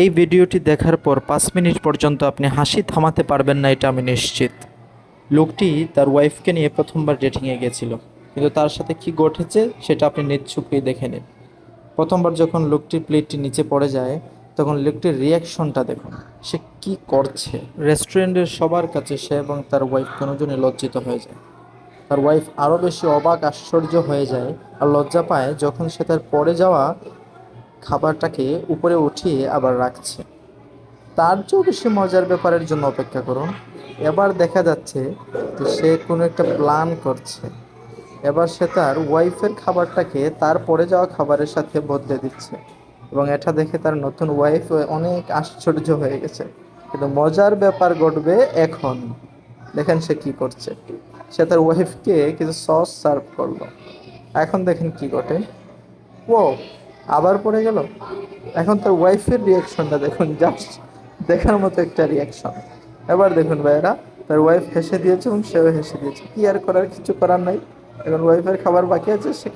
এই ভিডিওটি দেখার পর 5 মিনিট পর্যন্ত আপনি হাসি থামাতে পারবেন না, এটা আমি নিশ্চিত। লোকটি তার ওয়াইফকে নিয়ে প্রথমবার ডেটিংয়ে গেছিল, কিন্তু তার সাথে কি ঘটেছে সেটা আপনি নিজ চোখেই দেখে নিন। প্রথমবার যখন লোকটির প্লেটটি নিচে পড়ে যায়, তখন লোকটির রিয়াকশনটা দেখুন। সে কি করছে! রেস্টুরেন্টের সবার কাছে সে এবং তার ওয়াইফ কেনজনই লজ্জিত হয়ে যায়। তার ওয়াইফ আরও বেশি অবাক আশ্চর্য হয়ে যায় আর লজ্জা পায় যখন সে তার পড়ে যাওয়া খাবারটাকে উপরে উঠিয়ে আবার রাখছে। তার চেয়েও বেশি মজার ব্যাপারের জন্য অপেক্ষা করুন। এবার দেখা যাচ্ছে যে সে কোনো একটা প্ল্যান করছে। এবার সে তার ওয়াইফের খাবারটাকে তার পড়ে যাওয়া খাবারের সাথে বদলে দিচ্ছে, এবং এটা দেখে তার নতুন ওয়াইফ অনেক আশ্চর্য হয়ে গেছে। কিন্তু মজার ব্যাপার ঘটবে এখন। দেখেন সে কি করছে। সে তার ওয়াইফকে কিছু সস সার্ভ করলো। এখন দেখেন কি ঘটে। ও আবার পড়ে গেল। এখন তার ওয়াইফের রিয়াকশনটা দেখুন, জাস্ট দেখার মতো একটা রিয়াকশন। এবার দেখুন ভাইয়েরা, তার ওয়াইফ হেসে দিয়েছে এবং সেও হেসে দিয়েছে। কি আর করার, কিছু করার নাই। এখন ওয়াইফের খাবার বাকি আছে, সে